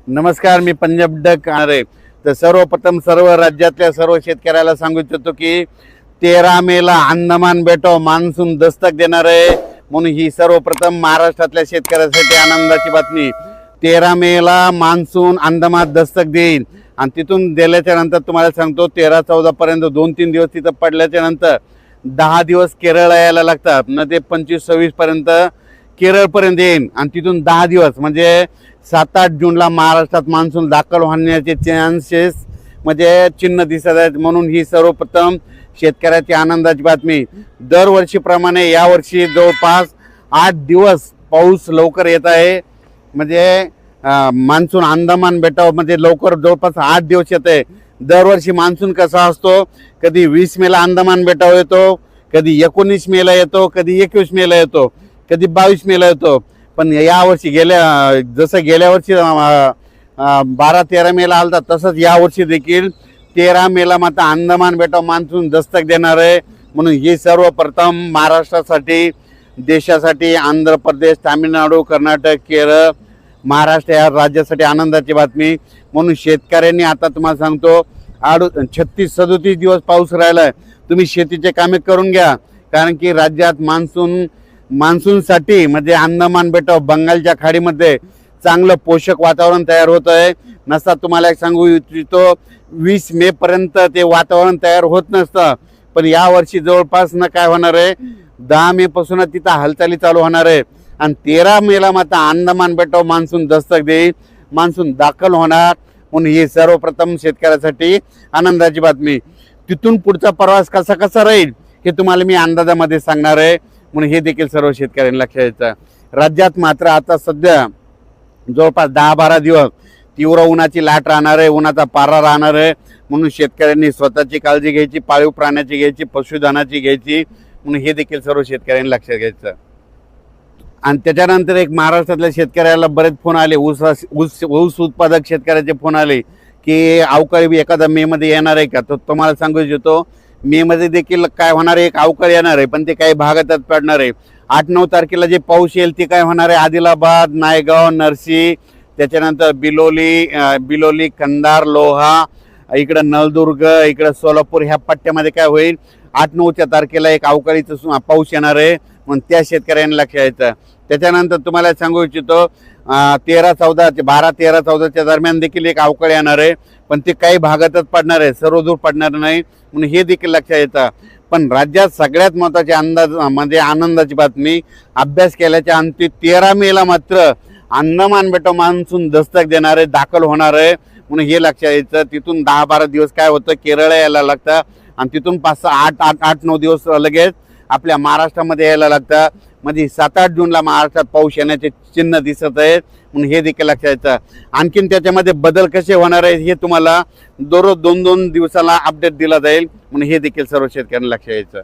नमस्कार, मी पंजाब डक आहे. तर सर्वप्रथम सर्व राज्यातल्या सर्व शेतकऱ्याला सांगू इच्छितो की 13 मेला अंदमान बेटावर मान्सून दस्तक देणार आहे. म्हणून ही सर्वप्रथम महाराष्ट्रातल्या शेतकऱ्यांसाठी आनंदाची बातमी. 13 मेला मान्सून अंदमान दस्तक देईल आणि तिथून दिल्याच्या नंतर तुम्हाला सांगतो 13-14 पर्यंत 2-3 दिवस तिथं पडल्याच्या नंतर 10 दिवस केरळ यायला लागतात न ते 25-26 पर्यंत केरळपर्यंत येईल आणि तिथून 10 दिवस म्हणजे 7-8 जूनला महाराष्ट्रात मान्सून दाखल होण्याचे चान्सेस म्हणजे चिन्ह दिसत आहेत. म्हणून ही सर्वप्रथम शेतकऱ्याची आनंदाची बातमी. दरवर्षीप्रमाणे यावर्षी जवळपास 8 दिवस पाऊस लवकर येत आहे. म्हणजे मान्सून अंदमान बेटावर म्हणजे लवकर जवळपास 8 दिवस येत आहे. दरवर्षी मान्सून कसा असतो, कधी 20 मेला अंदमान बेटावर येतो, कधी 19 मेला येतो, कधी 21 मेला येतो, कधी 22 मेला येतो. पण यावर्षी जसं गेल्या वर्षी 12-13 मेला आलता तसंच यावर्षी देखील 13 मेला मात्र अंदमान बेटावर मान्सून दस्तक देणार आहे. म्हणून ही सर्वप्रथम महाराष्ट्रासाठी, देशासाठी, आंध्र प्रदेश, तामिळनाडू, कर्नाटक, केरळ, महाराष्ट्र या राज्यासाठी आनंदाची बातमी. म्हणून शेतकऱ्यांनी आता तुम्हाला सांगतो 36-37 दिवस पाऊस राहिला आहे. तुम्ही शेतीचे कामे करून घ्या, कारण की राज्यात मान्सूनसाठी म्हणजे अंदमान बेटावर बंगालच्या खाडीमध्ये चांगलं पोषक वातावरण तयार होत आहे. नसता तुम्हाला एक सांगू इच्छितो 20 मे पर्यंत ते वातावरण तयार होत नसतं. पण यावर्षी जवळपास न काय होणार आहे, 10 मे पासूनच तिथं हालचाली चालू होणार आहे आणि 13 मेला मात्र अंदमान बेटावर मान्सून दस्तक देईल, मान्सून दाखल होणार. म्हणून ही सर्वप्रथम शेतकऱ्यासाठी आनंदाची बातमी. तिथून पुढचा प्रवास कसा राहील हे तुम्हाला मी अंदाजामध्ये सांगणार आहे. म्हणून हे देखील सर्व शेतकऱ्यांनी लक्षात घ्यायचं. राज्यात मात्र आता सध्या जवळपास 10-12 दिवस तीव्र उन्हाची लाट राहणार आहे, उन्हाचा पारा राहणार आहे. म्हणून शेतकऱ्यांनी स्वतःची काळजी घ्यायची, पाळीव प्राण्याची घ्यायची, पशुधनाची घ्यायची. म्हणून हे देखील सर्व शेतकऱ्यांनी लक्षात घ्यायचं. आणि त्याच्यानंतर एक महाराष्ट्रातल्या शेतकऱ्याला बरेच फोन आले, ऊस उत्पादक शेतकऱ्याचे फोन आले की अवकाळी एखादा मेमध्ये येणार आहे का. तर तुम्हाला सांगू इच्छितो मेमध्ये देखील काय होणार आहे, एक अवकाळी येणार आहे, पण ते काही भागातच पडणार आहे. 8-9 तारखेला जे पाऊस येईल ते काय होणार आहे, आदिलाबाद, नायगाव, नरसी, त्याच्यानंतर बिलोली, कंधार, लोहा, इकडं नळदुर्ग, इकडं सोलापूर ह्या पट्ट्यामध्ये काय होईल 8-9 तारखेला एक अवकाळीचा पाऊस येणार आहे. म्हणून त्या शेतकऱ्यांनी लक्ष द्यायचं. त्याच्यानंतर तुम्हाला सांगू इच्छितो 12-13 दरम्यान देखील एक अवकाळी येणार आहे, पण ते काही भागातच पडणार आहे, सर्वदूर पडणार नाही. म्हणून हे देखील लक्षात येतं. पण राज्यात सगळ्यात महत्त्वाची म्हणजे आनंदाची बातमी, अभ्यास केल्याच्या अंती 13 मेला मात्र अंदमान बेटावर मान्सून दस्तक देणार आहे, दाखल होणार आहे. म्हणून हे लक्षात यायचं. तिथून 10-12 दिवस काय होतं, केरळ यायला लागतं आणि तिथून 5-8-9 दिवस लगेच आपल्या महाराष्ट्रामध्ये यायला लागतं. म्हणजे 7-8 जूनला महाराष्ट्रात पाऊस येण्याचे चिन्ह दिसत आहेत. म्हणून हे देखील लक्षात यायचं. आणखीन त्याच्यामध्ये बदल कसे होणार आहेत हे तुम्हाला दररोज 2-2 दिवसाला अपडेट दिला जाईल. म्हणून हे देखील सर्व शेतकऱ्यांना लक्षात यायचं.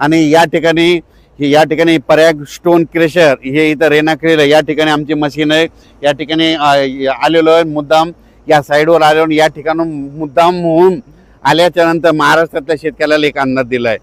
आणि या ठिकाणी पर्याग स्टोन क्रेशर हे इथं रेणाखेडीला या ठिकाणी आमची मशीन आहे. या ठिकाणी आलेलो आहे, मुद्दाम या साईडवर आलेलो, या ठिकाणून मुद्दाम होऊन आल्याच्या नंतर महाराष्ट्रातल्या शेतकऱ्याला एक अंदाज दिला आहे.